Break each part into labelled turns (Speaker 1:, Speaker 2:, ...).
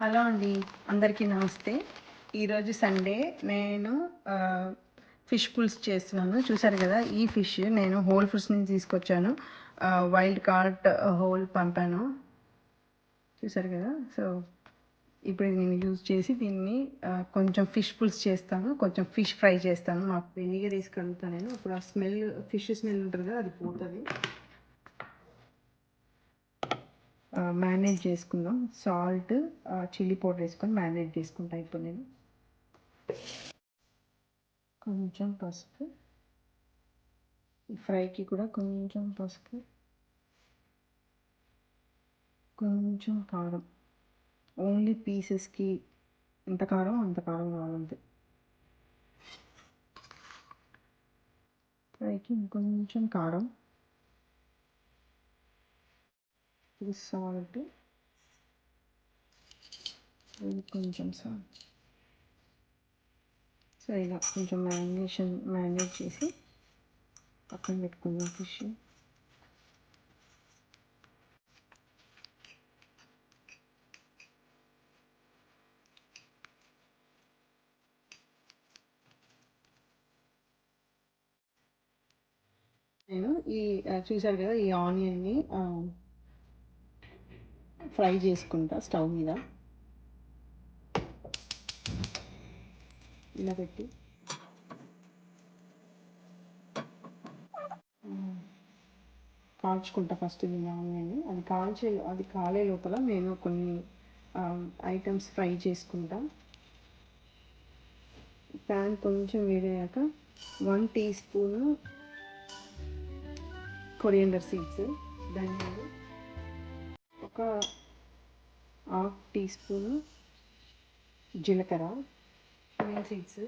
Speaker 1: Hello అండి. అందరికీ నమస్తే. ఈరోజు సండే. నేను ఫిష్ పులుసు చేస్తున్నాను. చూసారు కదా, ఈ ఫిష్ నేను హోల్ ఫిష్ నుంచి తీసుకొచ్చాను. వైల్డ్ కార్ట్ హోల్ పంపాను. చూసారు కదా. సో ఇప్పుడు నేను యూజ్ చేసి దీన్ని కొంచెం ఫిష్ పులుసు చేస్తాను, కొంచెం ఫిష్ ఫ్రై చేస్తాను. మాకు వెనిగర్ వేసి కలుగుతాను నేను. ఇప్పుడు ఆ స్మెల్, ఫిష్ స్మెల్ ఉంటుంది కదా, అది పోతుంది. మ్యారినేట్ చేసుకుందాం. సాల్ట్, చిల్లీ పౌడర్ వేసుకొని మ్యారినేట్ చేసుకుంటా. ఇప్పుడు నేను కొంచెం పసుపు, ఈ ఫ్రైకి కూడా కొంచెం పసుపు, కొంచెం కారం. ఓన్లీ పీసెస్కి ఎంత కారం అంత కారం కావాలంతే. ఫ్రైకి ఇంకొంచెం కారం, ఇది సాల్ట్, ఇది కొంచెం సాల్ట్. సో ఇలా కొంచెం మ్యారినేట్ చేసి పక్కన పెట్టుకుందాం ఫిష్. నేను చూసారు కదా, ఈ ఆనియన్ని ఫ్రై చేసుకుంటా స్టవ్ మీద ఇలా పెట్టి. కాల్చుకుంటా ఫస్ట్ దీని ఆనియన్. అది కాలే లోపల నేను కొన్ని ఐటమ్స్ ఫ్రై చేసుకుంటా. ప్యాన్ కొంచెం వేడయ్యాక 1 టీ స్పూను కొరియండర్ సీడ్స్, ధనియాలు, ఒక 1/2 టీ స్పూను జీలకర్ర, సీడ్స్,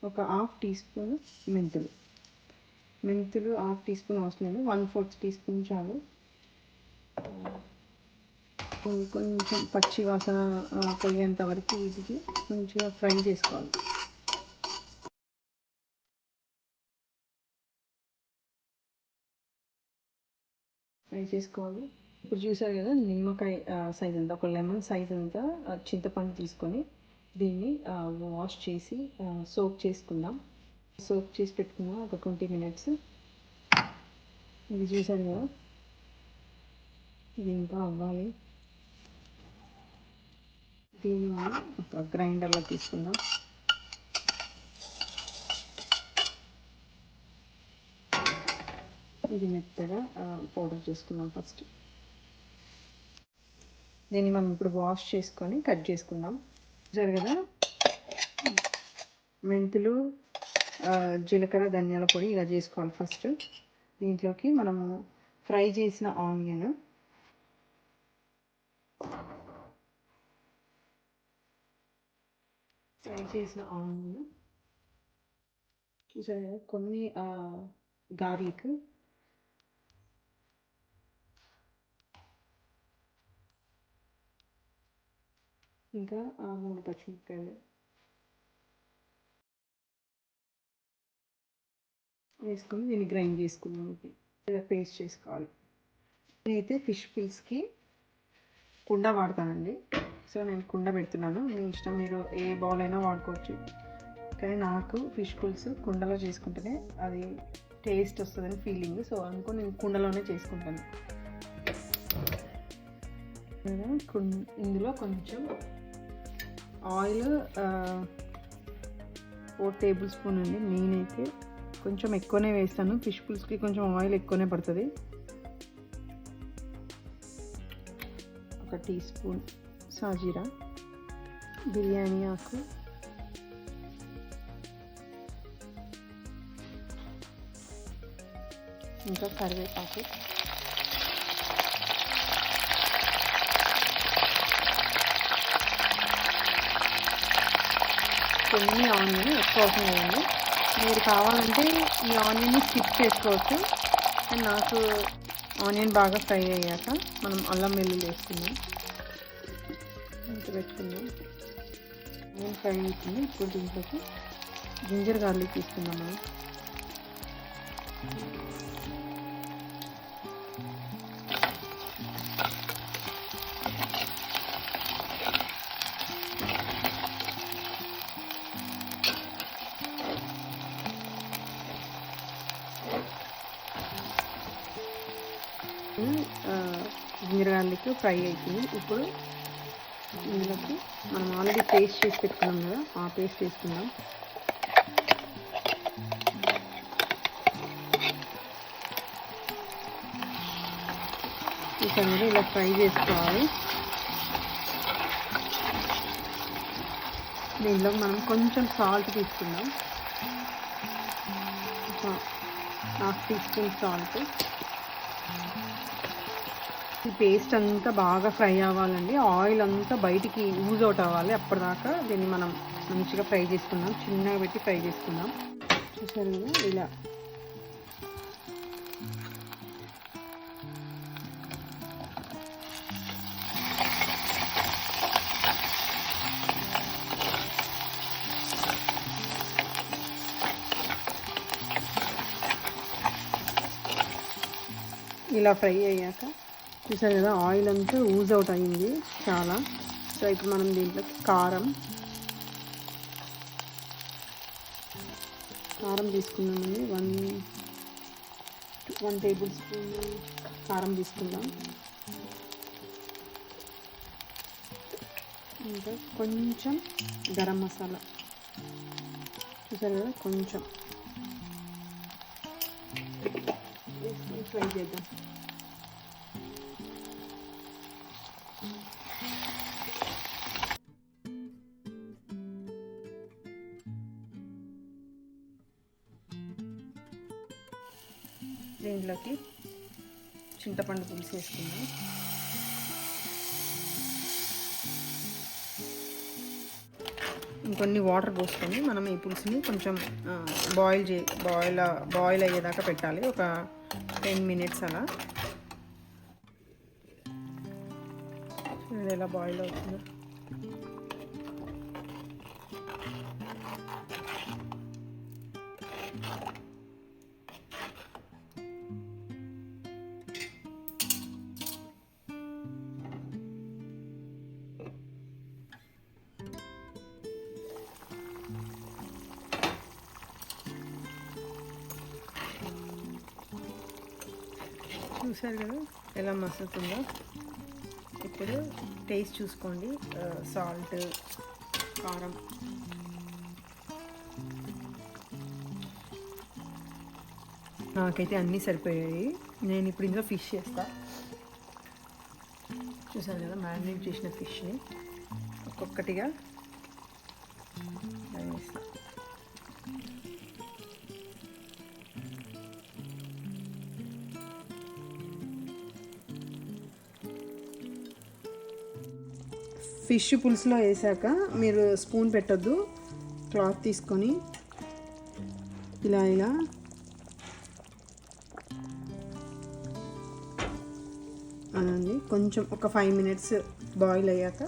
Speaker 1: ఒక 1/2 టీ స్పూన్ మెంతులు. 1/2 టీ స్పూన్ అవసరం లేదు, 1/4 టీ స్పూన్ చాలు. కొంచెం పచ్చి వాసన పోయేంత వరకు వీటికి మంచిగా ఫ్రై చేసుకోవాలి. ఇప్పుడు చూసారు కదా, నిమ్మకాయ సైజ్ అంతా, ఒక లెమన్ సైజ్ అంతా చింతపండు తీసుకొని దీన్ని వాష్ చేసి సోక్ చేసుకుందాం. సోక్ చేసి పెట్టుకుందాం ఒక 20 మినిట్స్. ఇది చూసారు కదా, ఇది ఇంకా అవ్వాలి. దీన్ని మనం ఒక గ్రైండర్లో తీసుకుందాం. ఇది మెత్తగా పౌడర్ చేసుకుందాం ఫస్ట్. దీన్ని మనం ఇప్పుడు వాష్ చేసుకొని కట్ చేసుకుందాం. చూసారు కదా, మెంతులు, జీలకర్ర, ధనియాల పొడి ఇలా చేసుకోవాలి ఫస్ట్. దీంట్లోకి మనము ఫ్రై చేసిన ఆనియన్, చూసారు కదా, కొన్ని గార్లిక్, ఇంకా 3 పచ్చిమిరపకాయలు వేసుకొని దీన్ని గ్రైండ్ చేసుకుందాం. ఇలా పేస్ట్ చేసుకోవాలి. నేనైతే ఫిష్ పులుసుకి కుండ వాడతానండి. సో నేను కుండ పెడుతున్నాను. మీ ఇష్టం, మీరు ఏ బౌల్ అయినా వాడుకోవచ్చు. కానీ నాకు ఫిష్ పులుసు కుండలో చేసుకుంటేనే అది టేస్ట్ వస్తుందని ఫీలింగ్. సో అందుకని నేను కుండలోనే చేసుకుంటాను. ఇందులో కొంచెం ఆయిల్ 4 టేబుల్ స్పూన్ అండి. నేనైతే కొంచెం ఎక్కువనే వేస్తాను. ఫిష్ పులుసుకి కొంచెం ఆయిల్ ఎక్కువనే పడుతుంది. 1 టీ స్పూన్ సాజీరా, బిర్యానీ ఆకు, ఇంకా కరివేపాకు, కొన్ని ఆనియన్ ఎక్కువ అవసరం లేదండి. మీరు కావాలంటే ఈ ఆనియన్ని స్కిప్ చేసుకోవచ్చు. అండ్ నాకు ఆనియన్ బాగా ఫ్రై అయ్యాక మనం అల్లం వెల్లుల్లి వేసుకుందాం. ఇంత పెట్టుకుందాం. ఆనియన్ ఫ్రై అవుతుంది. ఇప్పుడు దీంట్లోకి జింజర్ గార్లిక్ తీసుకుందాం మనం. జింజర్ గార్లిక్ ఫ్రై అవుతుంది. ఇప్పుడు ఇందులోకి మనం ఆల్రెడీ పేస్ట్ చేసి పెట్టుకున్నాం కదా, ఆ పేస్ట్ వేసుకుందాం. ఇక్కడ ఇలా ఫ్రై చేసుకోవాలి. దీనిలో మనం కొంచెం సాల్ట్ తీసుకుందాం, 1/2 టీ స్పూన్ సాల్ట్. ఈ పేస్ట్ అంతా బాగా ఫ్రై అవ్వాలండి, ఆయిల్ అంతా బయటికి యూజ్ అవుట్ అవ్వాలి. అప్పటిదాకా దీన్ని మనం మంచిగా ఫ్రై చేసుకుందాం, చిన్నగా పెట్టి ఫ్రై చేసుకుందాం. చూసారు కదా ఇలా. ఇలా ఫ్రై అయ్యాక చూసారు కదా ఆయిల్ అంతా ఊజ్ అవుట్ అయ్యింది చాలా. సో ఇప్పుడు మనం దీంట్లో కారం తీసుకున్నామండి. 1 టేబుల్ స్పూన్ కారం తీసుకుందాం. ఇంకా కొంచెం గరం మసాలా చూసారు కదా, కొంచెం ఫ్రై చేద్దాం. దీంట్లోకి చింతపండు పులుసు వేసుకుందాం. ఇంకొన్ని వాటర్ పోసుకొని మనం ఈ పులుసుని కొంచెం బాయిల్ అయ్యేదాకా పెట్టాలి, ఒక 10 మినిట్స్ అలా. ఎలా బాయిల్ అవుతుందో. చూసారు కదా ఎలా మసులుతుందో. ఇప్పుడు టేస్ట్ చూసుకోండి, సాల్ట్, కారం. నాకైతే అన్నీ సరిపోయాయి. నేను ఇప్పుడు ఇందులో ఫిష్ చేస్తా. చూసారు కదా మ్యారినేట్ చేసిన ఫిష్ని ఒక్కొక్కటిగా వేస్తా. ఫిష్ పులుసులో వేసాక మీరు స్పూన్ పెట్టొద్దు, క్లాత్ తీసుకొని ఇలా అనండి. కొంచెం ఒక 5 మినిట్స్ బాయిల్ అయ్యాక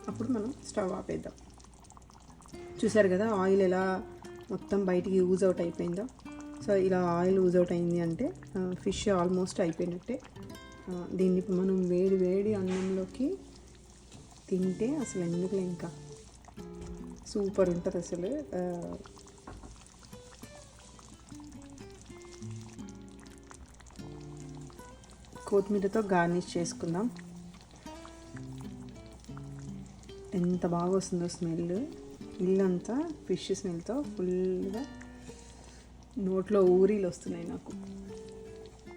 Speaker 1: అప్పుడు మనం స్టవ్ ఆపేద్దాం. చూసారు కదా ఆయిల్ ఎలా మొత్తం బయటికి యూజ్ అవుట్ అయిపోయిందో. సో ఇలా ఆయిల్ యూజ్ అవుట్ అయింది అంటే ఫిష్ ఆల్మోస్ట్ అయిపోయినట్టే. దీన్ని ఇప్పుడు మనం వేడి అన్నంలోకి తింటే అసలు ఎందుకులే, ఇంకా సూపర్ ఉంటుంది అసలు. కొత్తిమీరతో గార్నిష్ చేసుకుందాం. ఎంత బాగా వస్తుందో స్మెల్, ఇల్లంతా ఫిష్ స్మెల్తో ఫుల్గా నోట్లో ఊరీలు వస్తున్నాయి నాకు.